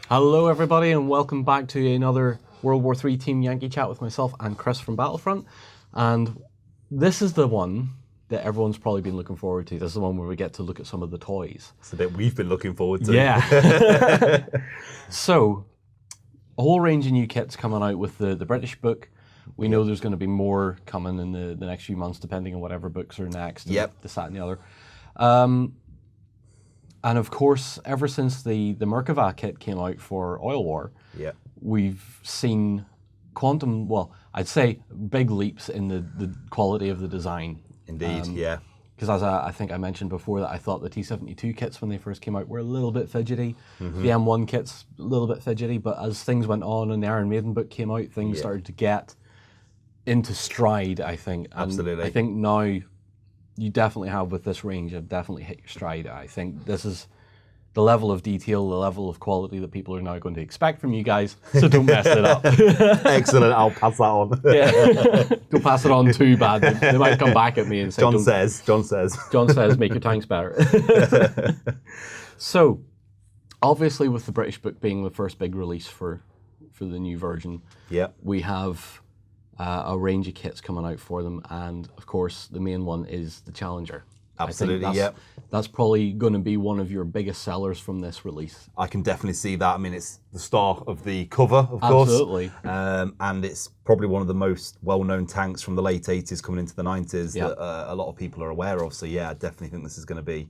Hello everybody and welcome back to another World War III Team Yankee chat with myself and Chris from Battlefront. And this is the one that everyone's probably been looking forward to. This is the one where we get to look at some of the toys. It's the bit we've been looking forward to. Yeah. So, a whole range of new kits coming out with the British book. We know there's going to be more coming in the next few months, depending on whatever books are next. Yep. This, that, and the other. And of course, ever since the Merkava kit came out for Oil War, we've seen quantum, well, I'd say big leaps in the quality of the design. Indeed, yeah. Because as I think I mentioned before, that I thought the T-72 kits when they first came out were a little bit fidgety. The M1 kits, a little bit fidgety, but as things went on and the Iron Maiden book came out, things started to get into stride, I think. And Absolutely. I think now you definitely have, with this range, have definitely hit your stride. I think this is the level of detail, the level of quality that people are now going to expect from you guys, so don't mess it up. Excellent, I'll pass that on. Don't pass it on too bad. They might come back at me and say, John says, make your tanks better. So, obviously with the British book being the first big release for the new version, we have a range of kits coming out for them, and of course the main one is the Challenger. Absolutely, That's probably going to be one of your biggest sellers from this release. I can definitely see that. I mean, it's the star of the cover, of Absolutely. course. And it's probably one of the most well-known tanks from the late 80s coming into the 90s that a lot of people are aware of. So yeah, I definitely think this is going to be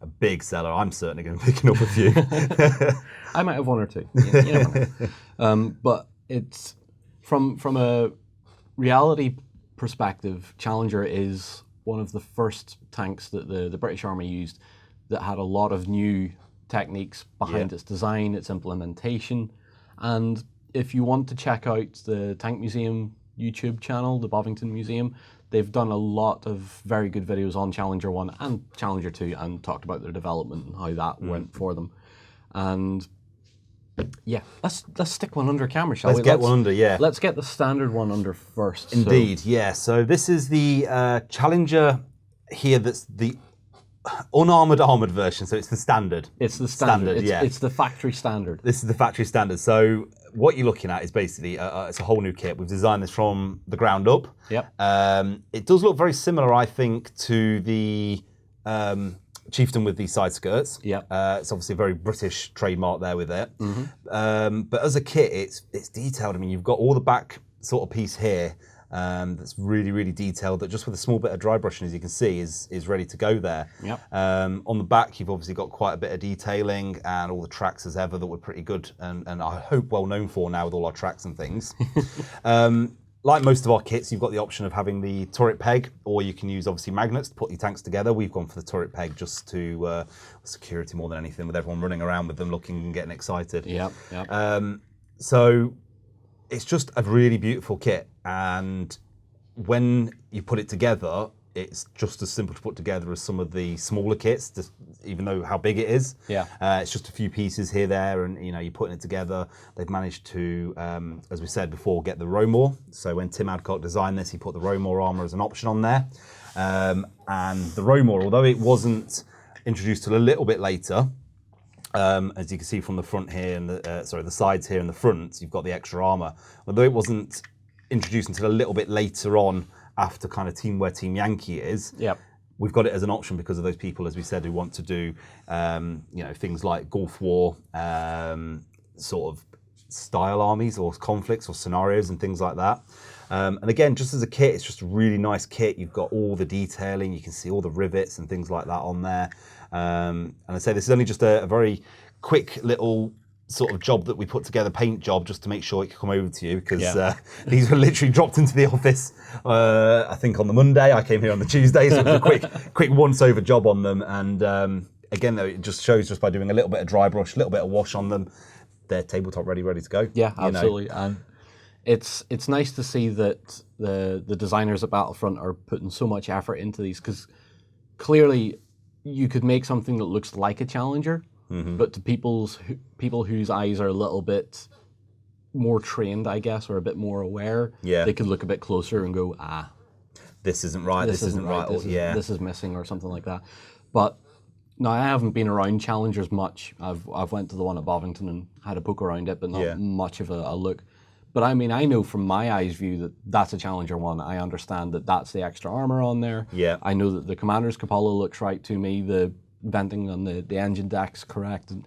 a big seller. I'm certainly going to be picking up a few. I might have one or two. You never know. But it's from a reality perspective, Challenger is one of the first tanks that the British Army used that had a lot of new techniques behind its design, its implementation. And if you want to check out the Tank Museum YouTube channel, the Bovington Museum, they've done a lot of very good videos on Challenger 1 and Challenger 2 and talked about their development and how that went for them. And yeah, let's stick one under camera, shall we? Let's get one under, yeah. Let's get the standard one under first. Indeed, yeah. So this is the Challenger here. That's the unarmored armored version. So it's the standard. It's the standard. It's the factory standard. This is the factory standard. So what you're looking at is basically it's a whole new kit. We've designed this from the ground up. Yep. It does look very similar, I think, to the Chieftain with these side skirts. Yep. It's obviously a very British trademark there with it. But as a kit, it's detailed. I mean, you've got all the back sort of piece here that's really, really detailed, that just with a small bit of dry brushing, as you can see, is ready to go there. Yep. On the back, you've obviously got quite a bit of detailing and all the tracks as ever that were pretty good and I hope well known for now with all our tracks and things. Like most of our kits, you've got the option of having the turret peg, or you can use obviously magnets to put your tanks together. We've gone for the turret peg just to security more than anything, with everyone running around with them looking and getting excited. Yep. So it's just a really beautiful kit, and when you put it together, it's just as simple to put together as some of the smaller kits, just, even though how big it is. Yeah. It's just a few pieces here, there, and you're putting it together. They've managed to, as we said before, get the Romor. So when Tim Adcock designed this, he put the Romor armour as an option on there. And the Romor, although it wasn't introduced till a little bit later, as you can see from the front here, and the sides here and the front, you've got the extra armour. Although it wasn't introduced until a little bit later on, after kind of where Team Yankee is, we've got it as an option because of those people, as we said, who want to do, things like Gulf War, sort of style armies or conflicts or scenarios and things like that. And again, just as a kit, it's just a really nice kit. You've got all the detailing, you can see all the rivets and things like that on there. And I say this is only just a very quick little sort of job that we put together, paint job, just to make sure it could come over to you, because these were literally dropped into the office, I think on the Monday. I came here on the Tuesday, so it was a quick once-over job on them. And again, though, it just shows just by doing a little bit of dry brush, a little bit of wash on them, they're tabletop ready to go. Yeah, absolutely. And it's nice to see that the designers at Battlefront are putting so much effort into these, because clearly you could make something that looks like a Challenger, but to people whose eyes are a little bit more trained, I guess, or a bit more aware, they could look a bit closer and go, this isn't right, this isn't right, this is missing, or something like that. But Now, I haven't been around Challengers much. I've went to the one at Bovington and had a poke around it, but not much of a look. But I mean, I know from my eyes view that that's a Challenger one. I understand that that's the extra armor on there. Yeah. I know that the Commander's Cupola looks right to me. The venting on the engine deck's correct. And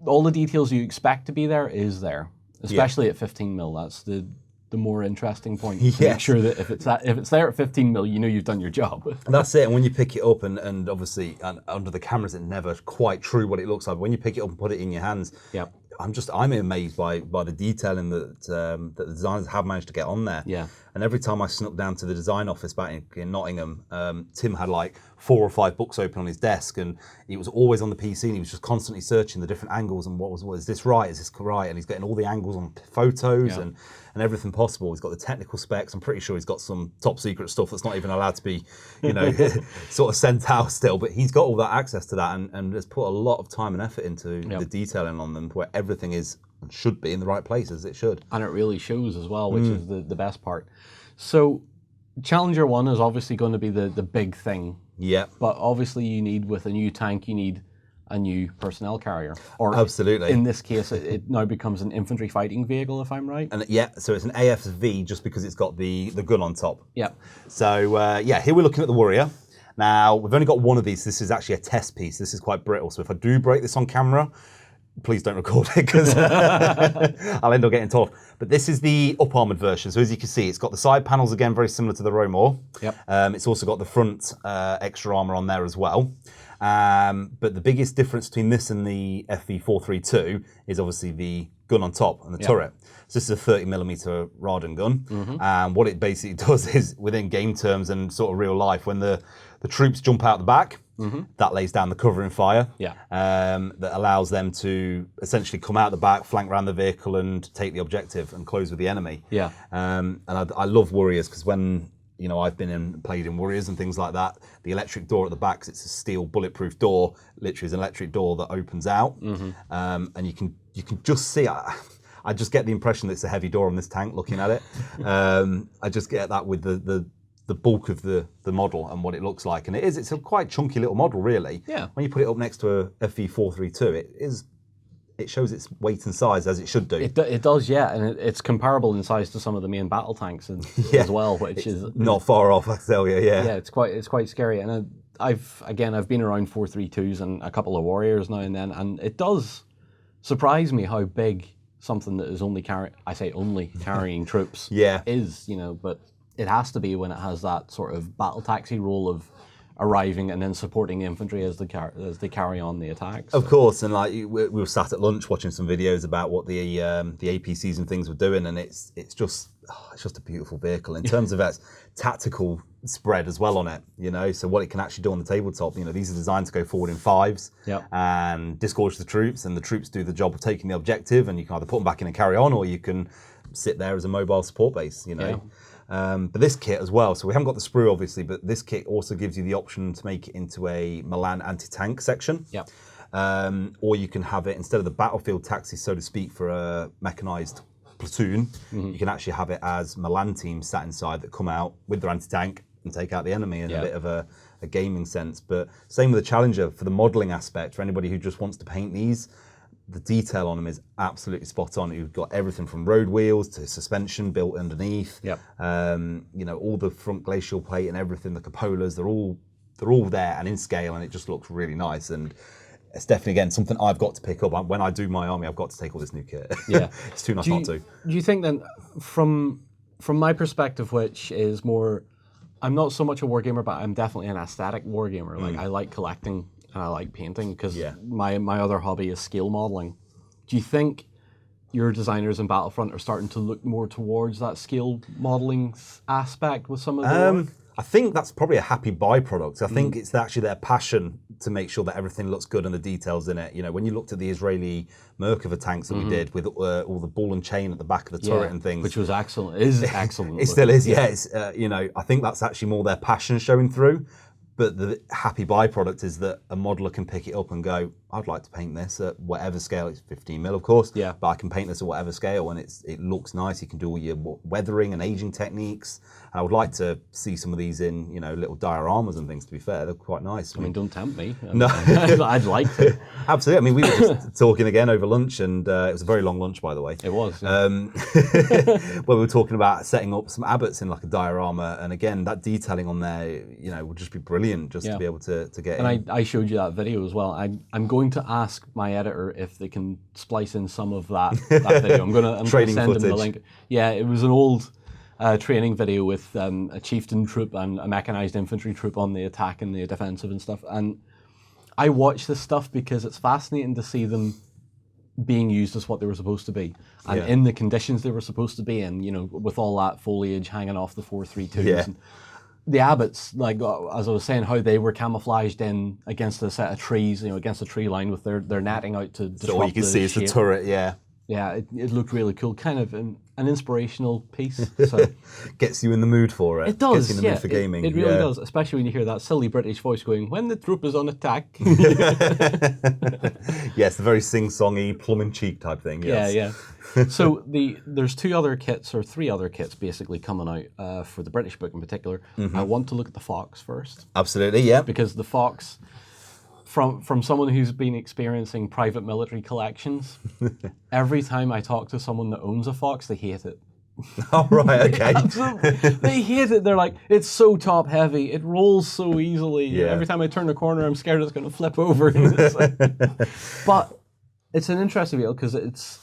all the details you expect to be there is there, especially at 15 mil. That's the more interesting point. To make sure that if it's there at 15 mil, you know you've done your job. That's it. And when you pick it up, and obviously under the cameras, it's never quite true what it looks like. But when you pick it up and put it in your hands, I'm amazed by the detailing that the designers have managed to get on there. Yeah. And every time I snuck down to the design office back in Nottingham, Tim had like 4 or 5 books open on his desk, and he was always on the PC, and he was just constantly searching the different angles and what is this right? Is this right? And he's getting all the angles on photos and everything possible. He's got the technical specs. I'm pretty sure he's got some top secret stuff that's not even allowed to be, sort of sent out still. But he's got all that access to that, and has put a lot of time and effort into the detailing on them, where everything is and should be in the right place as it should. And it really shows as well, which is the best part. So Challenger 1 is obviously going to be the big thing. Yeah. But obviously you need, with a new tank, you need a new personnel carrier. Or absolutely. In this case, it now becomes an infantry fighting vehicle, if I'm right. And so it's an AFV just because it's got the gun on top. Yeah. So here we're looking at the Warrior. Now, we've only got one of these. This is actually a test piece. This is quite brittle. So if I do break this on camera, please don't record it because I'll end up getting tough. But this is the up-armoured version. So as you can see, it's got the side panels, again, very similar to the Romor. Yep. It's also got the front extra armour on there as well. But the biggest difference between this and the FV432 is obviously the gun on top and the turret. So this is a 30mm Radan gun. And what it basically does is, within game terms and sort of real life, when the troops jump out the back, that lays down the covering fire. That allows them to essentially come out the back, flank around the vehicle, and take the objective and close with the enemy. And I love Warriors because when I've played in Warriors and things like that, the electric door at the back, 'cause it's a steel bulletproof door, literally is an electric door that opens out, and you can just see. I just get the impression that it's a heavy door on this tank. Looking at it, I just get that with the bulk of the model and what it looks like, and it's a quite chunky little model, really. When you put it up next to a FV432, it shows its weight and size as it should do. It does, and it's comparable in size to some of the main battle tanks as well, which is not far off, I tell you. Yeah, it's quite scary. And I've been around 432s and a couple of Warriors now and then, and it does surprise me how big something that is only carrying troops is, but it has to be when it has that sort of battle taxi role of arriving and then supporting the infantry as they carry on the attacks. Of course, and like we were sat at lunch watching some videos about what the APCs and things were doing, and it's just a beautiful vehicle in terms of its tactical spread as well on it. So what it can actually do on the tabletop. These are designed to go forward in 5s and disgorge the troops, and the troops do the job of taking the objective, and you can either put them back in and carry on, or you can sit there as a mobile support base. But this kit as well, so we haven't got the Sprue obviously, but this kit also gives you the option to make it into a Milan anti-tank section. Or you can have it, instead of the battlefield taxi, so to speak, for a mechanised platoon, you can actually have it as Milan teams sat inside that come out with their anti-tank and take out the enemy in a bit of a gaming sense. But same with the Challenger for the modelling aspect, for anybody who just wants to paint these. The detail on them is absolutely spot on. You've got everything from road wheels to suspension built underneath. All the front glacial plate and everything, the cupolas, they're all there and in scale, and it just looks really nice. And it's definitely, again, something I've got to pick up. When I do my army, I've got to take all this new kit. It's too nice not to. Do you think then, from my perspective, which is more, I'm not so much a wargamer, but I'm definitely an aesthetic wargamer. Like I like collecting and I like painting because my other hobby is scale modeling. Do you think your designers in Battlefront are starting to look more towards that scale modeling aspect with some of their work? I think that's probably a happy byproduct. I think it's actually their passion to make sure that everything looks good and the details in it. When you looked at the Israeli Merkava tanks that we did with all the ball and chain at the back of the turret and things, which was excellent. Is excellent. It still is. It's, I think that's actually more their passion showing through. But the happy byproduct is that a modeler can pick it up and go, I'd like to paint this at whatever scale. It's 15mm, of course. Yeah. But I can paint this at whatever scale, and it looks nice. You can do all your weathering and aging techniques. And I would like to see some of these in, you know, little dioramas and things. To be fair, they're quite nice. I mean, don't tempt me. No, I'd like to. Absolutely. I mean, we were just talking again over lunch, and it was a very long lunch, by the way. It was. Yeah. Where we were talking about setting up some abbots in like a diorama, and again, that detailing on there, you know, would just be brilliant just to be able to get. And I showed you that video as well. I'm going to ask my editor if they can splice in some of that video. I'm gonna send them the link. Yeah, it was an old training video with a chieftain troop and a mechanized infantry troop on the attack and the defensive and stuff. And I watch this stuff because it's fascinating to see them being used as what they were supposed to be, and in the conditions they were supposed to be in. You know, with all that foliage hanging off the 432s. Yeah. And the abbots, like as I was saying, how they were camouflaged in against a set of trees, you know, against a tree line with their netting out to disrupt. So all you can see is the turret. Yeah. Yeah, it looked really cool. Kind of an inspirational piece. So gets you in the mood for it. It does. Gets you in the mood for gaming. It really does, especially when you hear that silly British voice going, "When the troop is on attack." Yes, the very sing-songy, plum in cheek type thing. Yes. Yeah. So there's three other kits basically coming out for the British book in particular. I want to look at the Fox first. Absolutely, yeah. Because the Fox, from someone who's been experiencing private military collections, every time I talk to someone that owns a Fox, they hate it. Oh, right, okay. Absolutely. They hate it. They're like, it's so top heavy. It rolls so easily. Yeah. Every time I turn the corner, I'm scared it's going to flip over. But it's an interesting deal because it's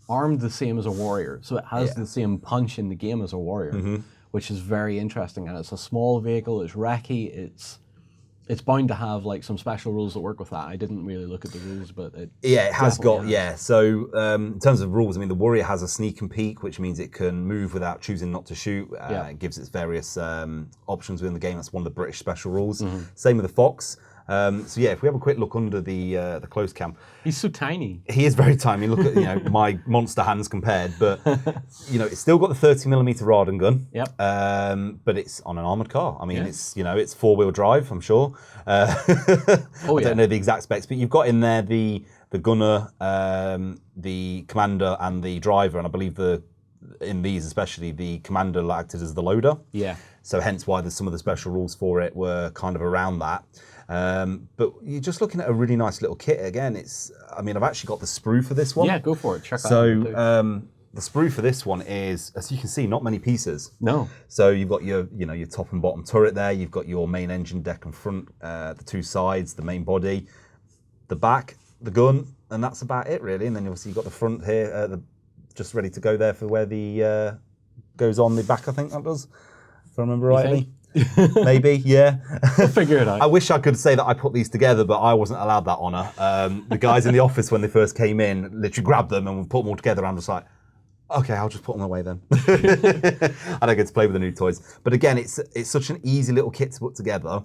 armed the same as a warrior. So it has the same punch in the game as a warrior, which is very interesting. And it's a small vehicle. It's recce. It's bound to have like some special rules that work with that. I didn't really look at the rules, but it has got. So in terms of rules, I mean, the warrior has a sneak and peek, which means it can move without choosing not to shoot. It gives its various options within the game. That's one of the British special rules. Same with the Fox. So yeah, if we have a quick look under the close cam, he's so tiny. He is very tiny. Look at my monster hands compared, but it's still got the 30mm Radan gun. Yep. But it's on an armored car. I mean, it's it's 4-wheel drive. I'm sure. I don't know the exact specs, but you've got in there the gunner, the commander, and the driver, and I believe in these especially the commander acted as the loader. Yeah. So hence why some of the special rules for it were kind of around that. But you're just looking at a really nice little kit. Again, I've actually got the sprue for this one. Yeah, go for it. Check that out. The sprue for this one is, as you can see, not many pieces. No. So you've got your top and bottom turret there. You've got your main engine deck and front, the two sides, the main body, the back, the gun, and that's about it really. And then obviously you've got the front here, just ready to go there for where the goes on the back. I think that does, if I remember rightly. Maybe, yeah. We'll figure it out. I wish I could say that I put these together, but I wasn't allowed that honour. The guys in the office when they first came in literally grabbed them and we put them all together. I'm just like, okay, I'll just put them away then. I don't get to play with the new toys. But again, it's such an easy little kit to put together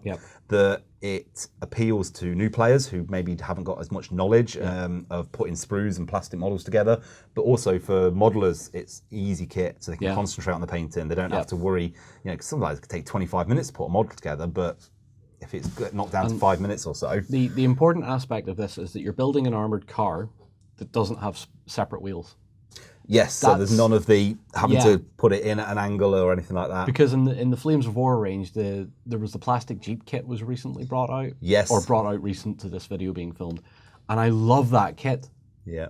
that it appeals to new players who maybe haven't got as much knowledge of putting sprues and plastic models together. But also for modelers, it's easy kit so they can concentrate on the painting. They don't have to worry, because sometimes it could take 25 minutes to put a model together, but if it's knocked down to 5 minutes or so. The important aspect of this is that you're building an armoured car that doesn't have separate wheels. Yes, so there's none of the having to put it in at an angle or anything like that. Because in the Flames of War range, there was the plastic Jeep kit was recently brought out. Yes. Or brought out recent to this video being filmed. And I love that kit. Yeah.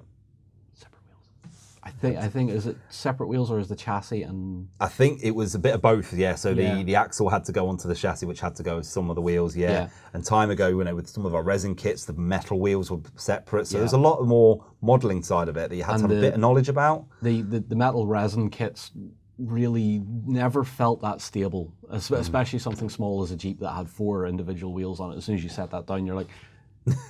Separate wheels. I think is it separate wheels or is the chassis and... I think it was a bit of both, So the axle had to go onto the chassis, which had to go with some of the wheels, And time ago, with some of our resin kits, the metal wheels were separate. So there's a lot more modelling side of it that you had to have a bit of knowledge about. The metal resin kits really never felt that stable, especially something small as a Jeep that had 4 individual wheels on it. As soon as you set that down, you're like,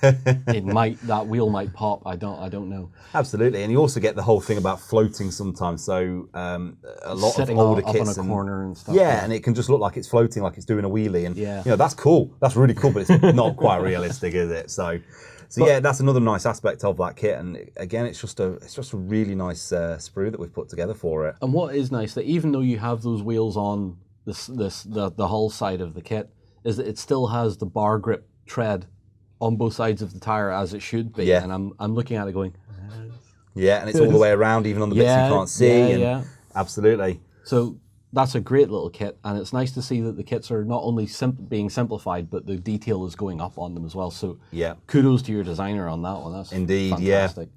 that wheel might pop. I don't know. Absolutely, and you also get the whole thing about floating sometimes. So a lot sitting of older up kits on a corner and stuff. Yeah, and it can just look like it's floating, like it's doing a wheelie, and that's cool. That's really cool, but it's not quite realistic, is it? So yeah, that's another nice aspect of that kit. And again, it's just a really nice sprue that we've put together for it. And what is nice that even though you have those wheels on the hull side of the kit, is that it still has the bar grip tread on both sides of the tire as it should be. Yeah. And I'm looking at it going, Yeah, and it's all the way around, even on the bits you can't see. Absolutely. So that's a great little kit, and it's nice to see that the kits are not only being simplified, but the detail is going up on them as well. So kudos to your designer on that one. That's fantastic.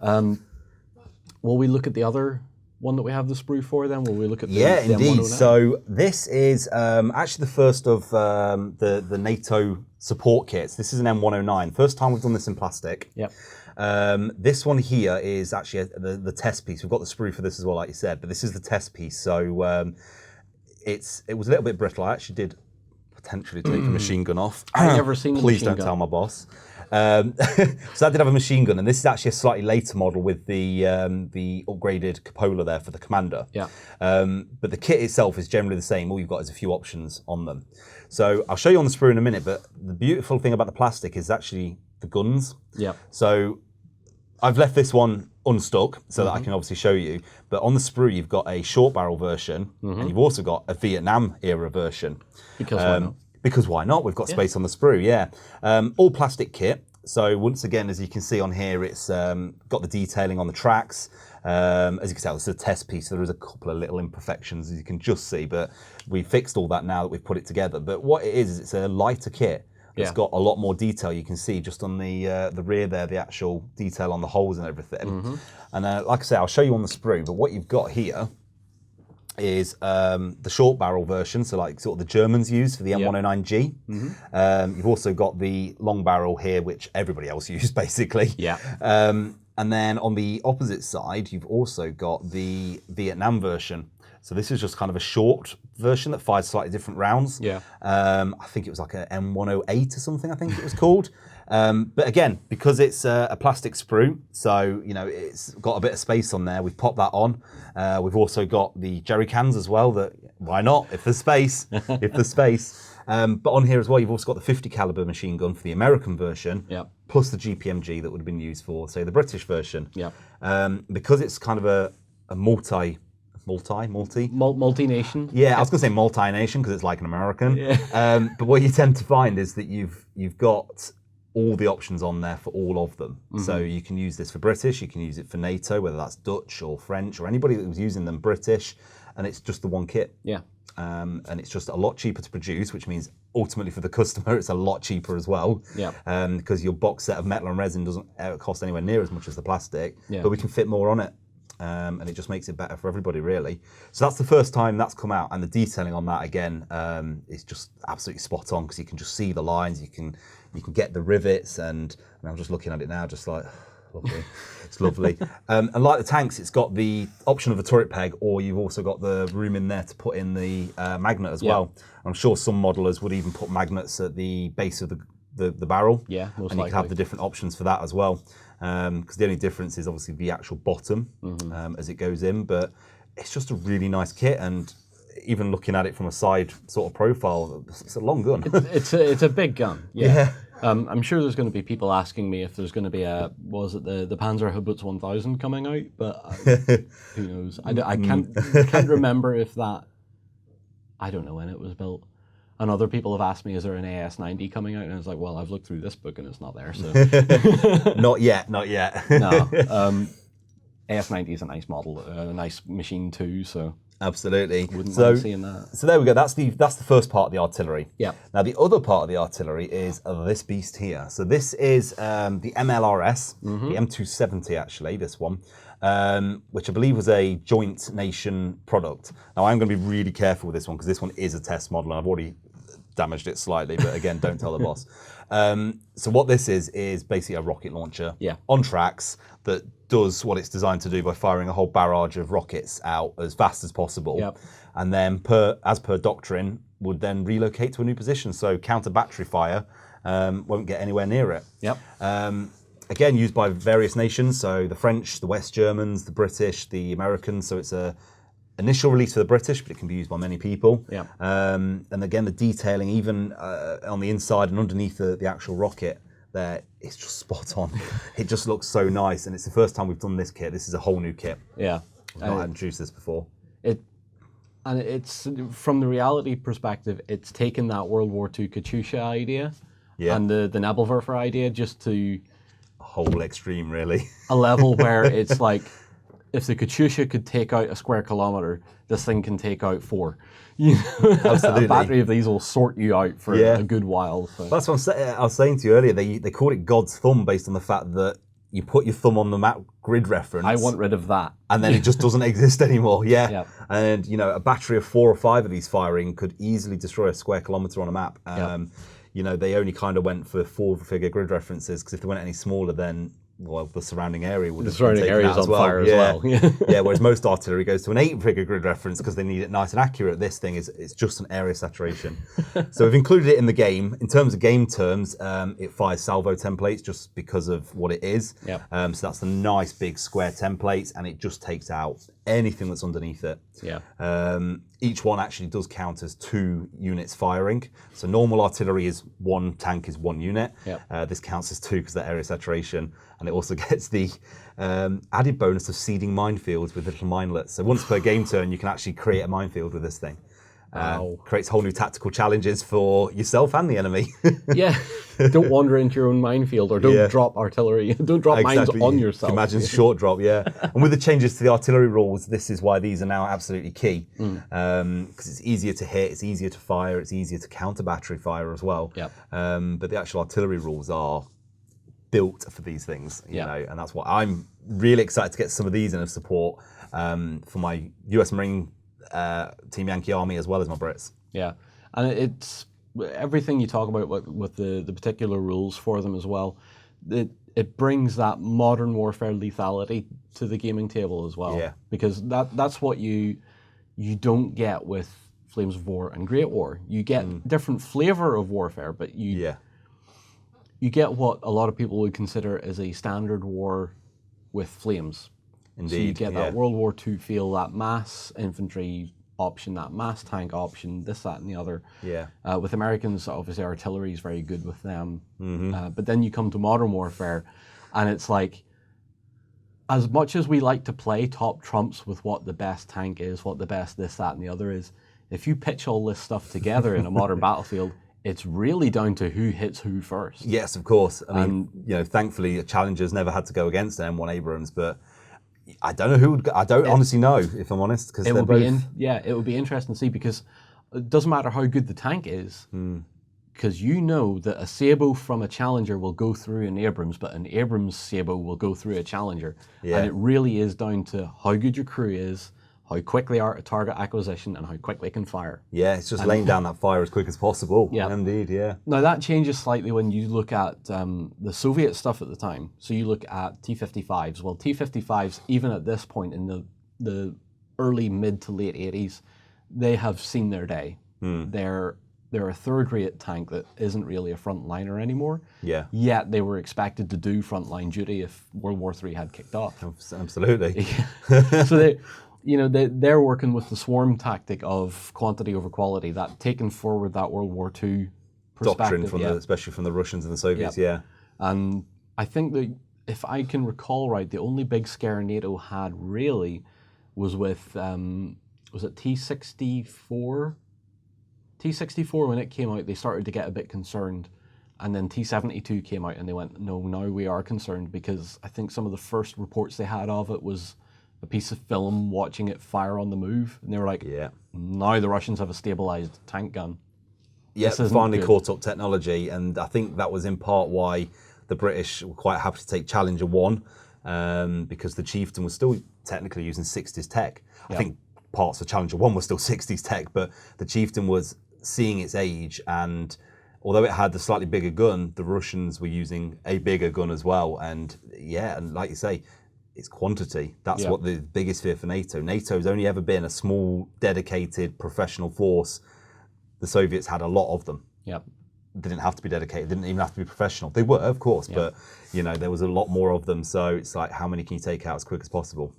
Will we look at the other one that we have the sprue for then? Will we look at the indeed. M109? So this is actually the first of the NATO support kits. This is an M109. First time we've done this in plastic. Yep. This one here is actually the test piece. We've got the sprue for this as well, like you said, but this is the test piece. So it was a little bit brittle. I actually did potentially take a machine gun off. I've never seen a Please machine don't gun. tell my boss. So that did have a machine gun, and this is actually a slightly later model with the upgraded cupola there for the commander. Yeah. But the kit itself is generally the same. All you've got is a few options on them. So I'll show you on the sprue in a minute, but the beautiful thing about the plastic is actually the guns. Yeah. So I've left this one unstuck so that I can obviously show you. But on the sprue, you've got a short barrel version, and you've also got a Vietnam era version. Because why not? Because why not? We've got space on the sprue, all plastic kit. So once again, as you can see on here, it's got the detailing on the tracks. As you can tell, this is a test piece, so there is a couple of little imperfections, as you can just see, but we fixed all that now that we've put it together. But what it is it's a lighter kit. It's got a lot more detail. You can see just on the rear there, the actual detail on the holes and everything. And like I say, I'll show you on the sprue, but what you've got here is the short barrel version, so like sort of the Germans use for the M109G. You've also got the long barrel here, which everybody else used basically. And then on the opposite side, you've also got the Vietnam version. So this is just kind of a short version that fires slightly different rounds. I think it was like a M108 or something, I think it was called. But again, because it's a plastic sprue, so it's got a bit of space on there, we've popped that on. We've also got the jerry cans as well, that why not, if there's space, but on here as well, you've also got the 50 caliber machine gun for the American version, plus the GPMG that would have been used for, say, the British version. Because it's kind of a multi-nation. Yeah, I was going to say multi-nation because it's like an American. But what you tend to find is that you've got all the options on there for all of them. So you can use this for British, you can use it for NATO, whether that's Dutch or French or anybody that was using them British, and it's just the one kit. And it's just a lot cheaper to produce, which means ultimately for the customer it's a lot cheaper as well. Because your box set of metal and resin doesn't cost anywhere near as much as the plastic, but we can fit more on it. And it just makes it better for everybody, really. So that's the first time that's come out, and the detailing on that again is just absolutely spot on, because you can just see the lines, you can get the rivets, and I'm just looking at it now, just like lovely. It's lovely. And like the tanks, it's got the option of a turret peg, or you've also got the room in there to put in the magnet as well. I'm sure some modelers would even put magnets at the base of the barrel. Most and likely. you can have the different options for that as well. Because the only difference is obviously the actual bottom as it goes in, but it's just a really nice kit, and even looking at it from a side sort of profile, it's a long gun. It's a big gun. I'm sure there's going to be people asking me if there's going to be the Panzer Haubitze 1000 coming out, but who knows? I can't remember if that. I don't know when it was built. And other people have asked me, is there an AS90 coming out? And I was like, well, I've looked through this book and it's not there. So Not yet. No. AS90 is a nice model, a nice machine too. So absolutely. Wouldn't mind seeing that. So there we go. That's the first part of the artillery. Now the other part of the artillery is this beast here. So this is the MLRS, the M270 actually. This one. Which I believe was a joint nation product. Now I'm going to be really careful with this one, because this one is a test model, and I've already damaged it slightly, but again, don't tell the boss. So what this is basically a rocket launcher on tracks that does what it's designed to do by firing a whole barrage of rockets out as fast as possible, and then as per doctrine would then relocate to a new position. So counter battery fire won't get anywhere near it. Again, used by various nations, so the French, the West Germans, the British, the Americans. So it's a initial release for the British, but it can be used by many people. And again, the detailing, even on the inside and underneath the actual rocket there, it's just spot on. It just looks so nice, and it's the first time we've done this kit. This is a whole new kit. I've not introduced this before. And it's, from the reality perspective, it's taken that World War II Katyusha idea and the Nebelwerfer idea, just to A whole extreme, really. a level where it's like, if the Katyusha could take out a square kilometer, this thing can take out 4. You know, Absolutely. A battery of these will sort you out for a good while. So. That's what I was saying to you earlier. They called it God's thumb based on the fact that you put your thumb on the map grid reference. I want rid of that. And then it just doesn't exist anymore. Yeah. Yep. And, you know, a battery of 4 or 5 of these firing could easily destroy a square kilometer on a map. You know, they only kind of went for 4-figure grid references, because if they went any smaller, then, well, the surrounding area would have been taken out as well. Fire as well. Yeah, whereas most artillery goes to an 8-figure grid reference because they need it nice and accurate. This thing it's just an area saturation. So we've included it in the game. In terms of game terms, it fires salvo templates just because of what it is. Yep. So that's the nice big square templates, and it just takes out anything that's underneath it. Yeah. Each one actually does count as 2 units firing. So normal artillery is 1 tank is 1 unit. Yep. This counts as 2 because of that area saturation. And it also gets the added bonus of seeding minefields with little minelets. So once per game turn, you can actually create a minefield with this thing. Creates whole new tactical challenges for yourself and the enemy. Yeah. Don't wander into your own minefield, or don't drop artillery. Don't drop mines on yourself. Imagine short drop, And with the changes to the artillery rules, this is why these are now absolutely key. Because it's easier to hit, it's easier to fire, it's easier to counter battery fire as well. Yep. But the actual artillery rules are built for these things, you know, and that's why I'm really excited to get some of these in of support for my US Marine Team Yankee Army as well as my Brits. Yeah, and it's everything you talk about with the particular rules for them as well. It brings that modern warfare lethality to the gaming table as well. Yeah. Because that's what you don't get with Flames of War and Great War. You get different flavor of warfare, but you get what a lot of people would consider as a standard war with Flames. Indeed. So you get that World War II feel, that mass infantry option, that mass tank option, this, that, and the other. Yeah. With Americans, obviously artillery is very good with them. But then you come to modern warfare, and it's like, as much as we like to play top trumps with what the best tank is, what the best this, that, and the other is, if you pitch all this stuff together in a modern battlefield, it's really down to who hits who first. Yes, of course. I mean, you know, thankfully, Challengers never had to go against an M1 Abrams, but I don't know who would. I don't honestly know, if I'm honest, because it would be interesting to see, because it doesn't matter how good the tank is, because you know that a Sabo from a Challenger will go through an Abrams, but an Abrams Sabo will go through a Challenger, and it really is down to how good your crew is, how quick they are at target acquisition, and how quick they can fire. Yeah, it's just laying down that fire as quick as possible. Yeah, indeed. Yeah. Now that changes slightly when you look at the Soviet stuff at the time. So you look at T-55s. Well, T-55s, even at this point in the early, mid to late 80s, they have seen their day. They're a third-rate tank that isn't really a frontliner anymore. Yeah. Yet they were expected to do frontline duty if World War III had kicked off. Absolutely. So they're working with the swarm tactic of quantity over quality, that taken forward that World War II perspective. Doctrine, especially from the Russians and the Soviets, And I think that, if I can recall right, the only big scare NATO had really was with, was it T-64? T-64, when it came out, they started to get a bit concerned. And then T-72 came out and they went, no, now we are concerned, because I think some of the first reports they had of it was a piece of film watching it fire on the move. And they were like, now the Russians have a stabilized tank gun. Yeah, finally caught up technology. And I think that was in part why the British were quite happy to take Challenger 1, because the Chieftain was still technically using 60s tech. I think parts of Challenger 1 were still 60s tech, but the Chieftain was seeing its age, and although it had the slightly bigger gun, the Russians were using a bigger gun as well. And and like you say, it's quantity. That's what the biggest fear for NATO. NATO's only ever been a small, dedicated, professional force. The Soviets had a lot of them. They didn't have to be dedicated, didn't even have to be professional. They were, of course, but there was a lot more of them. So it's like, how many can you take out as quick as possible?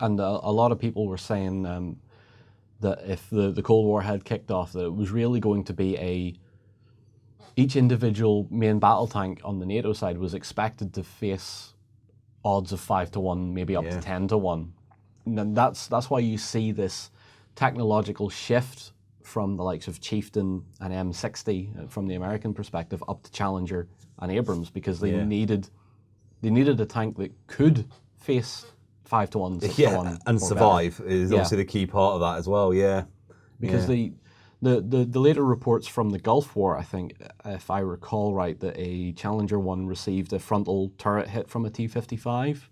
And a lot of people were saying that if the Cold War had kicked off, that it was really going to be each individual main battle tank on the NATO side was expected to face odds of 5-1, maybe up to 10-1. And that's why you see this technological shift from the likes of Chieftain and M60 from the American perspective up to Challenger and Abrams, because they needed a tank that could face 5-1, 6-1, and survive is obviously the key part of that as well. Because the later reports from the Gulf War, I think, if I recall right, that a Challenger 1 received a frontal turret hit from a T-55.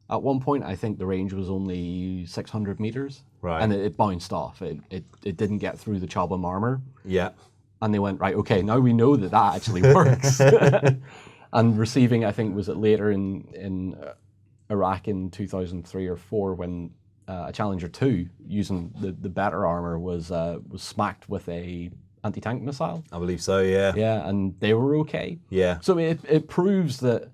At one point, I think the range was only 600 meters, right, and it bounced off. It didn't get through the Chobham armor. Yeah. And they went, right, okay, now we know that actually works. And receiving, I think, was it later in Iraq in 2003 or 4 when a Challenger 2, using the better armor, was smacked with a anti-tank missile. I believe so, yeah. Yeah, and they were okay. Yeah. So it proves that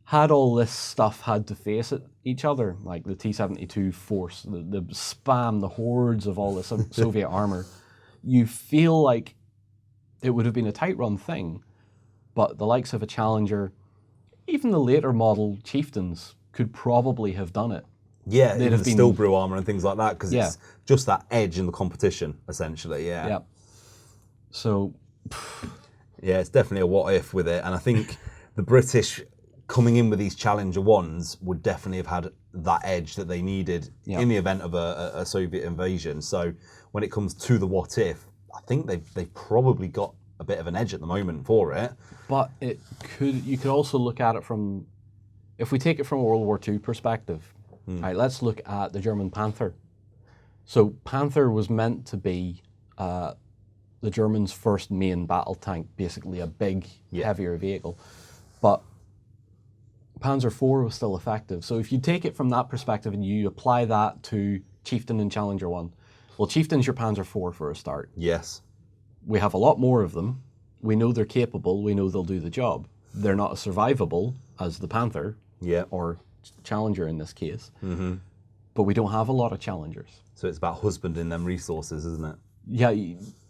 had all this stuff had to face each other, like the T-72 force, the spam, the hordes of all this Soviet armor, you feel like it would have been a tight-run thing, but the likes of a Challenger, even the later model Chieftains, could probably have done it. Yeah, they'd have been Sprue armor and things like that, because it's just that edge in the competition, essentially, Yeah. So... Yeah, it's definitely a what-if with it, and I think the British coming in with these Challenger 1s would definitely have had that edge that they needed in the event of a Soviet invasion. So when it comes to the what-if, I think they've probably got a bit of an edge at the moment for it. But you could also look at it from, if we take it from a World War II perspective, right, let's look at the German Panther. So Panther was meant to be the Germans' first main battle tank, basically a big, heavier vehicle. But Panzer IV was still effective. So if you take it from that perspective and you apply that to Chieftain and Challenger 1, well, Chieftain's your Panzer IV for a start. Yes. We have a lot more of them. We know they're capable. We know they'll do the job. They're not as survivable as the Panther or Challenger in this case. Mm-hmm. But we don't have a lot of Challengers. So it's about husbanding them resources, isn't it? Yeah,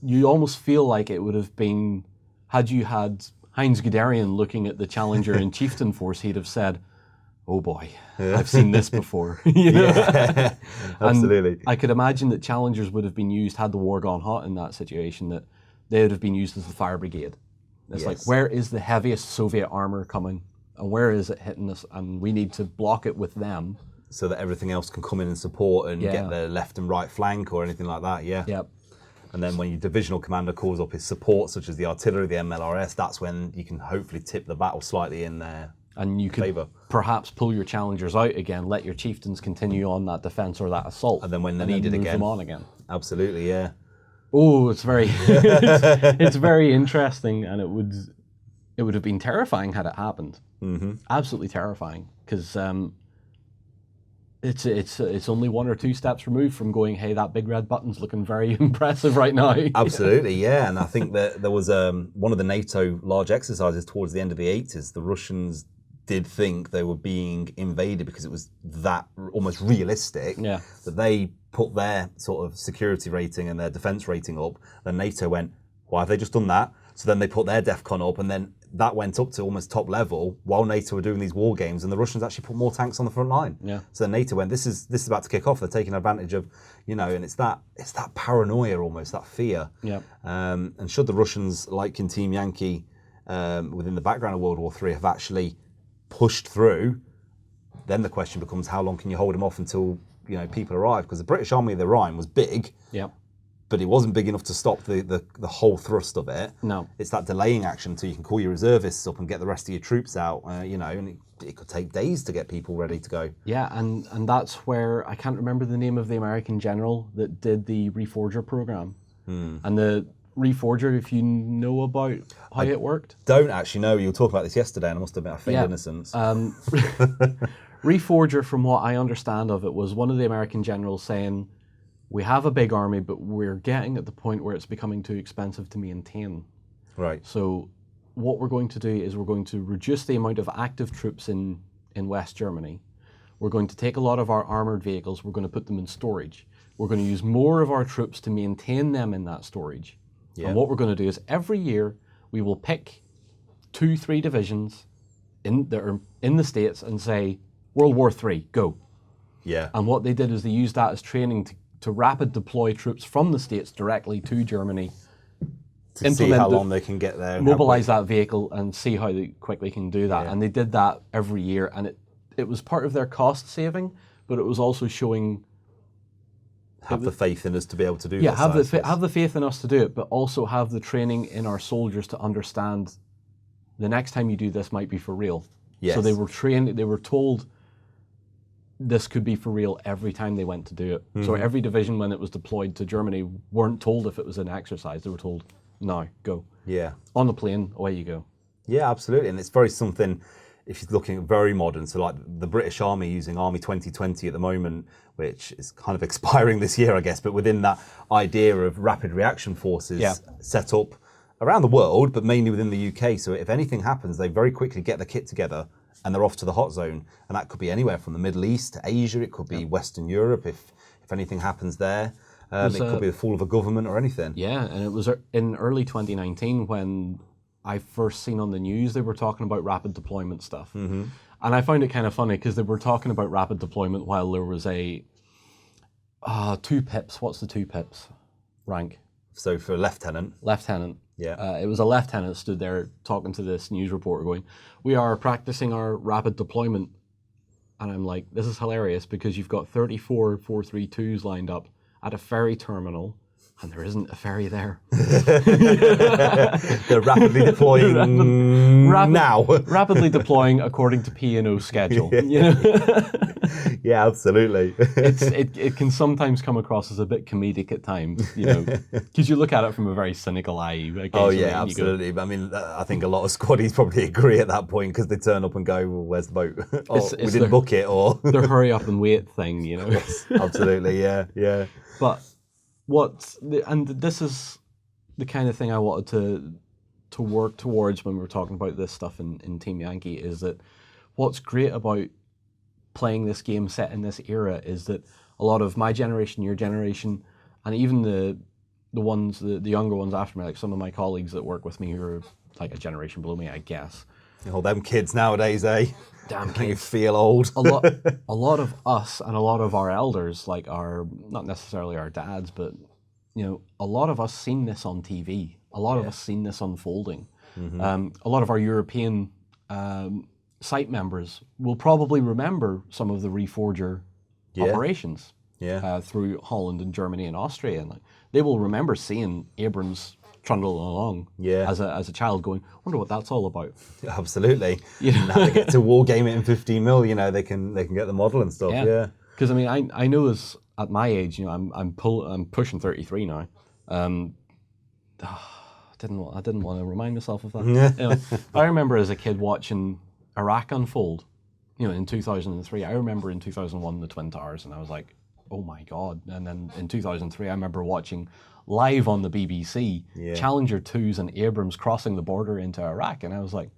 you almost feel like it would have been, had you had Heinz Guderian looking at the Challenger and Chieftain force, he'd have said, oh boy, I've seen this before. You know? Yeah, absolutely. And I could imagine that Challengers would have been used, had the war gone hot in that situation, that they would have been used as the fire brigade. It's like, where is the heaviest Soviet armor coming? And where is it hitting us? And we need to block it with them. So that everything else can come in and support and get the left and right flank or anything like that, Yep. And then when your divisional commander calls up his support, such as the artillery, the MLRS, that's when you can hopefully tip the battle slightly in their And you could perhaps pull your Challengers out again, let your Chieftains continue on that defense or that assault. And then when they're needed move again. them on again. Absolutely, yeah. Oh, it's very, it's very interesting, and it would have been terrifying had it happened. Mm-hmm. Absolutely terrifying, because it's only 1 or 2 steps removed from going, hey, that big red button's looking very impressive right now. Absolutely, yeah. And I think that there was one of the NATO large exercises towards the end of the 80s. The Russians did think they were being invaded because it was that almost realistic that they put their sort of security rating and their defense rating up. Then NATO went, why have they just done that? So then they put their DEFCON up, and then that went up to almost top level while NATO were doing these war games, and the Russians actually put more tanks on the front line. Yeah. So then NATO went, this is about to kick off. They're taking advantage of, and it's that paranoia almost, that fear. Yeah. And should the Russians, like in Team Yankee, within the background of World War III, have actually pushed through, then the question becomes, how long can you hold them off until people arrive? Because the British Army of the Rhine was big. Yeah. But it wasn't big enough to stop the whole thrust of it. No. It's that delaying action until you can call your reservists up and get the rest of your troops out, and it could take days to get people ready to go. Yeah, and that's where, I can't remember the name of the American general that did the Reforger program. And the Reforger, if you know about how it worked. Don't actually know. You were talking about this yesterday, and I must admit I feigned innocence. Reforger, from what I understand of it, was one of the American generals saying, we have a big army, but we're getting at the point where it's becoming too expensive to maintain. Right. So what we're going to do is we're going to reduce the amount of active troops in West Germany. We're going to take a lot of our armoured vehicles, we're going to put them in storage. We're going to use more of our troops to maintain them in that storage. Yeah. And what we're going to do is every year we will pick 2-3 divisions that are in the States and say, World War III, go. Yeah. And what they did is they used that as training to to rapid deploy troops from the States directly to Germany, to see how long they can get there, and mobilize that vehicle, and see how they quickly can do that. Yeah. And they did that every year, and it was part of their cost saving, but it was also showing. Have the faith in us to be able to do Yeah, this. have the faith in us to do it, but also have the training in our soldiers to understand the next time you do this might be for real. Yes. So they were trained, they were told this could be for real every time they went to do it. So every division, when it was deployed to Germany, weren't told if it was an exercise. They were told, no, go. Yeah. On the plane, away you go. Yeah, absolutely. And it's very something, if you're looking at very modern, so like the British Army using Army 2020 at the moment, which is kind of expiring this year, I guess, but within that idea of rapid reaction forces set up around the world, but mainly within the UK. So if anything happens, they very quickly get the kit together and they're off to the hot zone. And that could be anywhere from the Middle East to Asia. It could be Western Europe if anything happens there. It could be the fall of a government or anything. Yeah, and it was in early 2019 when I first seen on the news they were talking about rapid deployment stuff. And I found it kind of funny because they were talking about rapid deployment while there was a 2 pips. What's the 2 pips rank? So for lieutenant. Lieutenant. Yeah. It was a lieutenant stood there talking to this news reporter going, we are practicing our rapid deployment. And I'm like, this is hilarious because you've got 34 432s lined up at a ferry terminal and there isn't a ferry there. They're rapidly deploying now. Rapidly deploying according to P&O schedule. You know? Yeah, absolutely. It can sometimes come across as a bit comedic at times, you know, because you look at it from a very cynical eye. Oh yeah, absolutely. But I mean, I think a lot of squaddies probably agree at that point because they turn up and go, well, where's the boat? We didn't book it, or the hurry up and wait thing, you know. Yes, absolutely, yeah. But this is the kind of thing I wanted to work towards when we were talking about this stuff in Team Yankee, is that what's great about playing this game set in this era is that a lot of my generation, your generation, and even the younger ones after me, like some of my colleagues that work with me who are like a generation below me, I guess. Oh, them kids nowadays, eh? Damn Can you kids. feel old? a lot of us and a lot of our elders, like not necessarily our dads, but you know, a lot of us seen this on TV. A lot of us seen this unfolding. A lot of our European site members will probably remember some of the Reforger operations through Holland and Germany and Austria, and like, they will remember seeing Abrams trundling along as a child, going, wonder what that's all about. Absolutely. Now they get to war game it in 15 mil. You know, they can get the model and stuff. Yeah. Because I mean, I know as at my age, you know, I'm pushing 33 now. I didn't want to remind myself of that. Anyway, I remember as a kid watching Iraq unfold, you know, in 2003. I remember in 2001 the Twin Towers, and I was like, oh my God. And then in 2003, I remember watching live on the BBC Challenger 2s and Abrams crossing the border into Iraq, and I was like,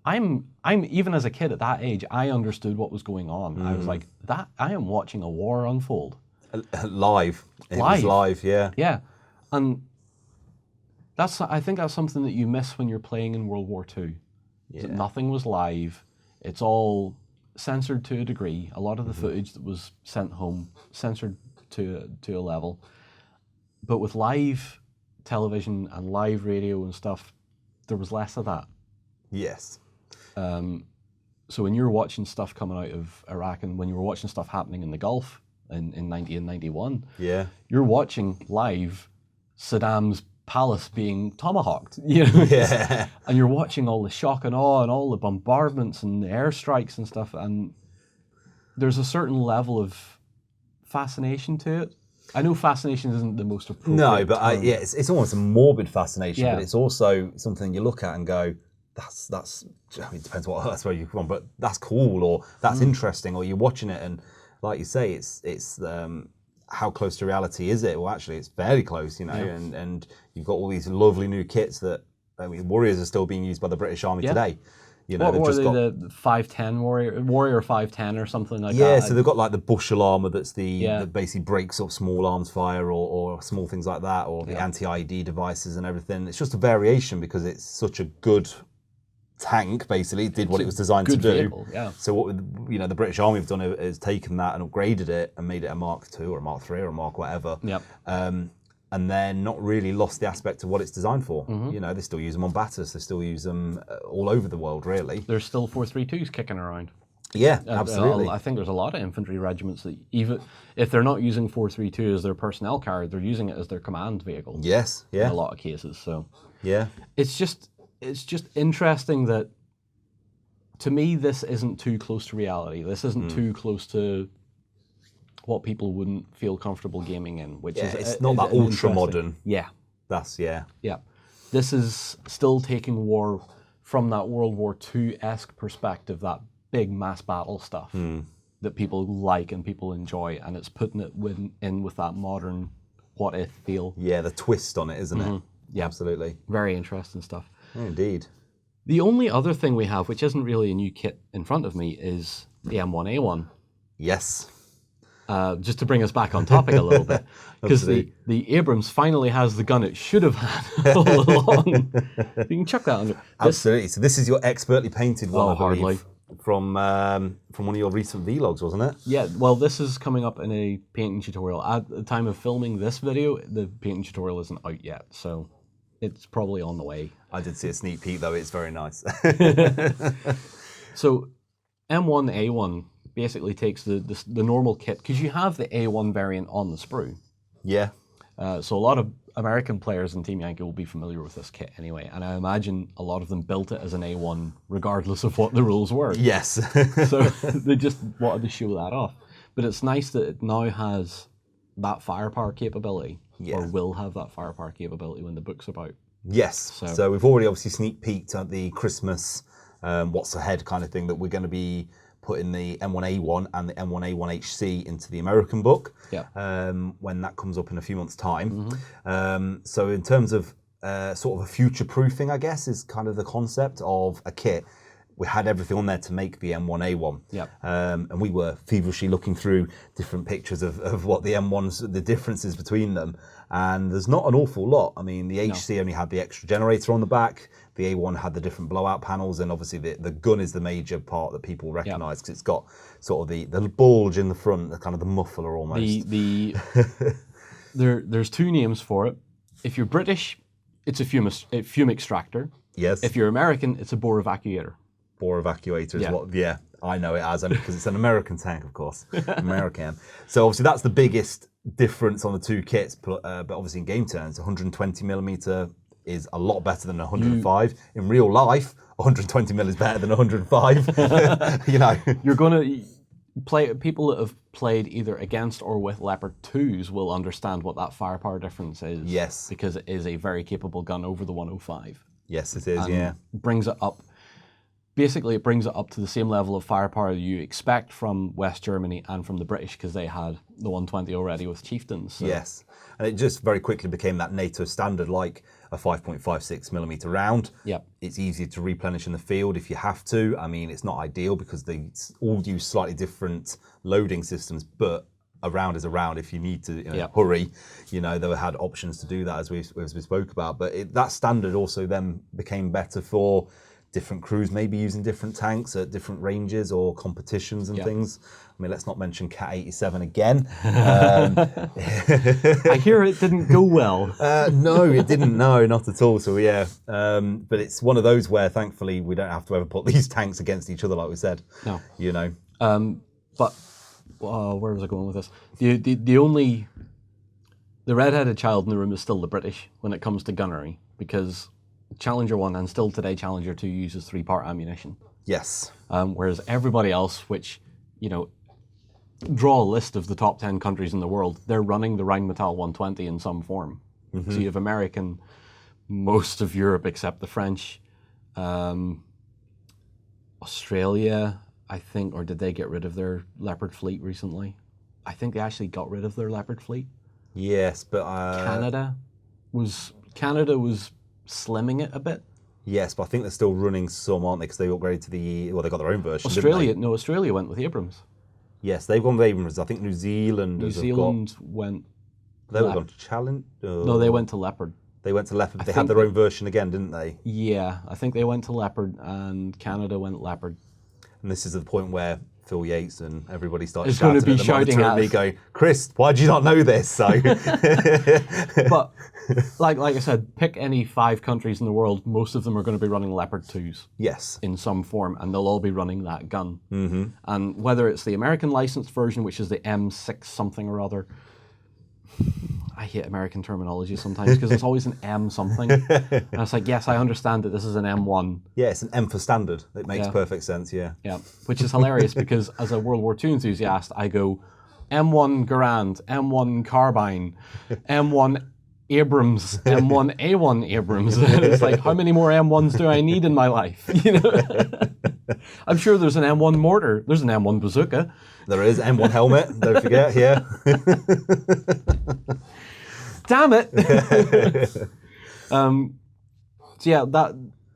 I'm even as a kid at that age, I understood what was going on. I was like, that I am watching a war unfold. Live. It was live, yeah. Yeah. And I think that's something that you miss when you're playing in World War II. That nothing was live. It's all censored to a degree. A lot of the footage that was sent home, censored to a level. But with live television and live radio and stuff, there was less of that. Yes. So when you're watching stuff coming out of Iraq, and when you were watching stuff happening in the Gulf in 90 and 91, you're watching live Saddam's palace being tomahawked, you know? And you're watching all the shock and awe and all the bombardments and the airstrikes and stuff, and there's a certain level of fascination to it. I know fascination isn't the most appropriate No, but term. it's almost a morbid fascination, but it's also something you look at and go, that's I mean, it depends that's where you're from, but that's cool, or that's interesting, or you're watching it and like you say, it's how close to reality is it? Well, actually, it's fairly close, you know, and you've got all these lovely new kits that, I mean, Warriors are still being used by the British Army today. You know, what were they, the 510 Warrior 510 or something like that? Yeah, so they've got like the bushel armour that basically breaks up small arms fire or small things like that, or the anti-IED devices and everything. It's just a variation because it's such a good tank, basically. It did what it was designed to do. Vehicle, yeah. So what the British Army have done is taken that and upgraded it and made it a Mark II or a Mark III or a Mark whatever. Yep. And then not really lost the aspect of what it's designed for. They still use them on batters. They still use them all over the world, really. There's still 432s kicking around. Yeah, absolutely. I think there's a lot of infantry regiments that even if they're not using 432 as their personnel carrier, they're using it as their command vehicle. Yes, yeah. In a lot of cases. So yeah, it's just interesting that, to me, this isn't too close to reality. This isn't too close to what people wouldn't feel comfortable gaming in, which is it's not that ultra modern. Yeah. That's yeah. This is still taking war from that World War II-esque perspective, that big mass battle stuff that people like and people enjoy, and it's putting it in with that modern what-if feel. Yeah, the twist on it, isn't it? Yeah. Absolutely. Very interesting stuff. Indeed. The only other thing we have, which isn't really a new kit in front of me, is the M1A1. Yes. Just to bring us back on topic a little bit, because the Abrams finally has the gun it should have had all along. You can chuck that under. Absolutely. So this is your expertly painted one, I believe, hardly. From one of your recent vlogs, wasn't it? Yeah. Well, this is coming up in a painting tutorial. At the time of filming this video, the painting tutorial isn't out yet, so it's probably on the way. I did see a sneak peek, though. It's very nice. So M1A1 basically takes the normal kit, because you have the A1 variant on the Sprue. Yeah. So a lot of American players in Team Yankee will be familiar with this kit anyway, and I imagine a lot of them built it as an A1 regardless of what the rules were. Yes. So they just wanted to show that off. But it's nice that it now has that firepower capability, or will have that firepower capability when the book's about. Yes. So we've already obviously sneak peeked at the Christmas what's ahead kind of thing that we're going to be putting the M1A1 and the M1A1HC into the American book when that comes up in a few months' time. So in terms of sort of a future proofing, I guess, is kind of the concept of a kit. We had everything on there to make the M1A1. And we were feverishly looking through different pictures of what the M1s, the differences between them. And there's not an awful lot. I mean, the HC only had the extra generator on the back. The A1 had the different blowout panels, and obviously the gun is the major part that people recognise, because it's got sort of the bulge in the front, the kind of the muffler almost. There's two names for it. If you're British, it's a fume extractor. Yes. If you're American, it's a bore evacuator. Bore evacuator is what, I know it as, because it's an American tank, of course. American. So obviously that's the biggest difference on the two kits, but obviously in game terms, 120mm is a lot better than 105. In real life, 120mm is better than 105. You know, you're gonna play. People that have played either against or with Leopard 2s will understand what that firepower difference is. Yes, because it is a very capable gun over the 105. Yes, it is. And brings it up. Basically, it brings it up to the same level of firepower you expect from West Germany and from the British, because they had the 120 already with Chieftains. So. Yes, and it just very quickly became that NATO standard, like a 5.56mm round. It's easier to replenish in the field if you have to. I mean, it's not ideal because they all use slightly different loading systems, but a round is a round if you need to hurry. You know, they had options to do that, as we spoke about. But that standard also then became better for different crews maybe using different tanks at different ranges or competitions and things. I mean, let's not mention Cat 87 again. I hear it didn't go well. No, it didn't. No, not at all. So but it's one of those where thankfully we don't have to ever put these tanks against each other, like we said. No. You know. But where was I going with this? The red-headed child in the room is still the British when it comes to gunnery, because Challenger 1 and still today Challenger 2 uses 3-part ammunition. Yes. Whereas everybody else, which, you know, draw a list of the top 10 countries in the world, they're running the Rheinmetall 120 in some form. So you have American, most of Europe except the French, Australia, I think, or did they get rid of their Leopard fleet recently? I think they actually got rid of their Leopard fleet. Yes, but Canada was slimming it a bit. Yes, but I think they're still running some, aren't they? Because they upgraded to they got their own version. Australia went with Abrams. Yes, they've gone with Abrams. I think New Zealand went. They were going to Challenge. No, they went to Leopard. They went to Leopard. They had their own version again, didn't they? Yeah, I think they went to Leopard and Canada went Leopard. And this is the point where Phil Yates and everybody starts It's going shouting to be shouting at me, going, "Chris, why did you not know this?" So, but like I said, pick any 5 countries in the world. Most of them are going to be running Leopard 2s. Yes, in some form, and they'll all be running that gun. Mm-hmm. And whether it's the American licensed version, which is the M6 something or other. I hate American terminology sometimes because it's always an M something. And it's like, yes, I understand that this is an M1. Yeah, it's an M for standard. It makes perfect sense, yeah. Yeah, which is hilarious because as a World War II enthusiast, I go M1 Garand, M1 Carbine, M1 Abrams, M1 A1 Abrams. It's like, how many more M1s do I need in my life? You know, I'm sure there's an M1 mortar. There's an M1 bazooka. There is M1 helmet. Don't forget, yeah. Damn it! So yeah,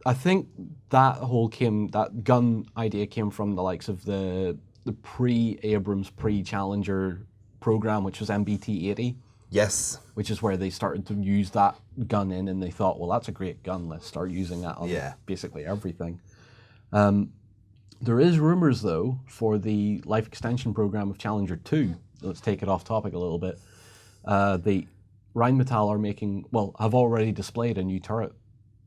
I think that gun idea came from the likes of the pre-Abrams, pre-Challenger program, which was MBT-80. Yes. Which is where they started to use that gun in, and they thought, well, that's a great gun. Let's start using that on basically everything. There is rumors, though, for the life extension program of Challenger 2. Let's take it off topic a little bit. The Rheinmetall are have already displayed a new turret.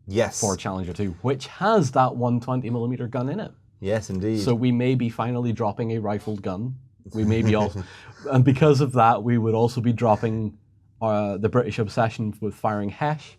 Yes. For Challenger 2, which has that 120mm gun in it. Yes, indeed. So we may be finally dropping a rifled gun. We may be also, and because of that, we would also be dropping the British obsession with firing Hesh,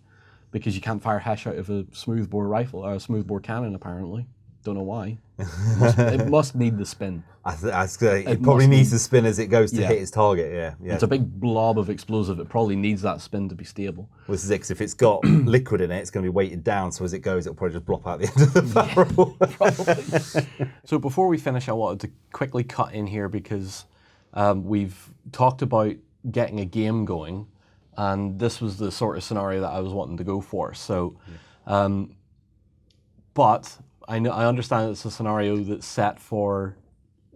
because you can't fire Hesh out of a smoothbore rifle or a smoothbore cannon. Apparently, don't know why. It must need the spin. It probably needs the spin as it goes to hit its target. Yeah. It's a big blob of explosive. It probably needs that spin to be stable. Well, this is it, 'cause if it's got liquid in it, it's going to be weighted down. So as it goes, it'll probably just blop out the end of the barrel. Probably. So before we finish, I wanted to quickly cut in here because we've talked about getting a game going, and this was the sort of scenario that I was wanting to go for. So, but I understand it's a scenario that's set for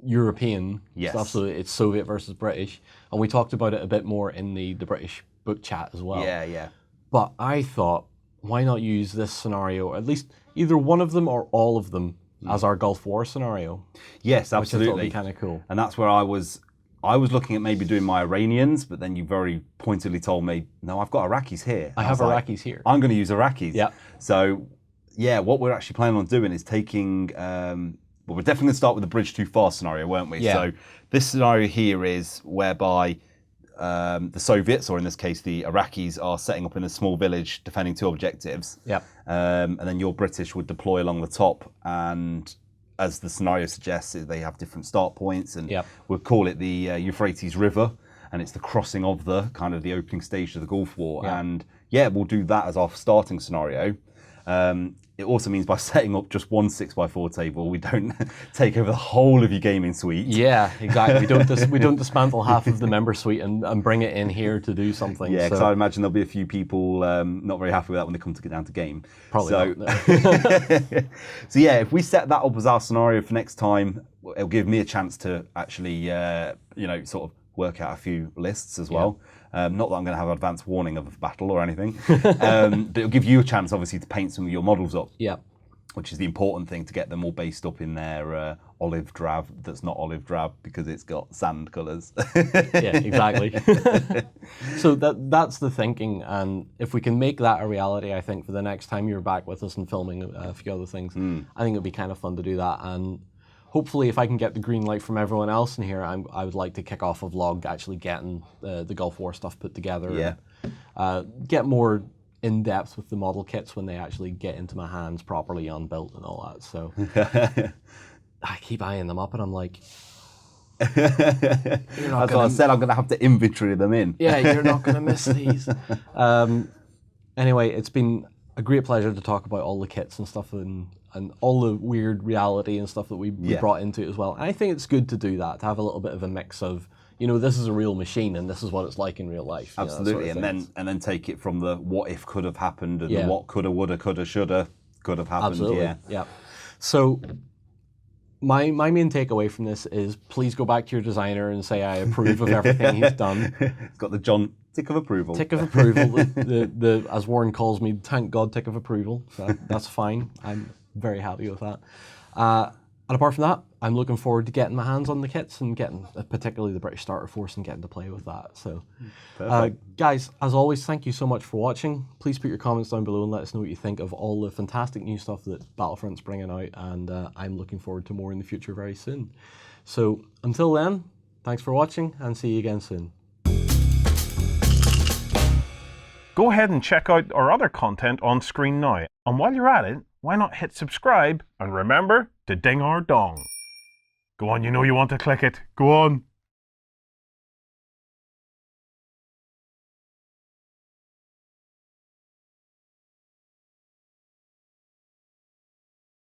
European stuff, so it's Soviet versus British, and we talked about it a bit more in the British book chat as well. Yeah. But I thought, why not use this scenario, at least either one of them or all of them, as our Gulf War scenario? Yes, absolutely. Which I thought would be kind of cool. And that's where I was looking at maybe doing my Iranians, but then you very pointedly told me, no, I've got Iraqis here. I have Iraqis here. I'm going to use Iraqis. Yeah. So, yeah, what we're actually planning on doing is taking... well, we're definitely going to start with the bridge too far scenario, weren't we? Yeah. So this scenario here is whereby the Soviets, or in this case the Iraqis, are setting up in a small village defending 2 objectives. Yeah. And then your British would deploy along the top, and as the scenario suggests, they have different start points, and we'll call it the Euphrates River, and it's the crossing of the kind of the opening stage of the Gulf War. Yeah. And yeah, we'll do that as our starting scenario. It also means by setting up just one 6x4 table, we don't take over the whole of your gaming suite. Yeah, exactly. We don't dismantle half of the member suite and bring it in here to do something. Yeah, because I imagine there'll be a few people not very happy with that when they come to get down to game. Probably not. So yeah, if we set that up as our scenario for next time, it'll give me a chance to actually, sort of work out a few lists as well. Not that I'm going to have advance warning of a battle or anything, but it'll give you a chance, obviously, to paint some of your models up. Yeah. Which is the important thing, to get them all based up in their olive drab that's not olive drab because it's got sand colours. Yeah, exactly. So that's the thinking, and if we can make that a reality, I think for the next time you're back with us and filming a few other things, I think it'd be kind of fun to do that. And hopefully, if I can get the green light from everyone else in here, I would like to kick off a vlog actually getting the Gulf War stuff put together. Yeah. And, get more in depth with the model kits when they actually get into my hands properly unbuilt and all that. So I keep eyeing them up, and I'm like, that's what I said. I'm going to have to inventory them in. Yeah, you're not going to miss these. Anyway, it's been a great pleasure to talk about all the kits and stuff, and all the weird reality and stuff that we brought into it as well. And I think it's good to do that, to have a little bit of a mix of, this is a real machine and this is what it's like in real life. Absolutely, and then take it from the what if could have happened and the what coulda, woulda, coulda, shoulda could have happened. Absolutely, yeah. So my main takeaway from this is, please go back to your designer and say I approve of everything he's done. It's got the John Tick of approval. Tick of approval. the as Warren calls me, thank God, tick of approval. So that's fine. I'm very happy with that. And apart from that, I'm looking forward to getting my hands on the kits and getting, particularly the British Starter Force, and getting to play with that. So, guys, as always, thank you so much for watching. Please put your comments down below and let us know what you think of all the fantastic new stuff that Battlefront's bringing out, and I'm looking forward to more in the future very soon. So, until then, thanks for watching, and see you again soon. Go ahead and check out our other content on screen now. And while you're at it, why not hit subscribe and remember to ding our dong. Go on, you know you want to click it. Go on.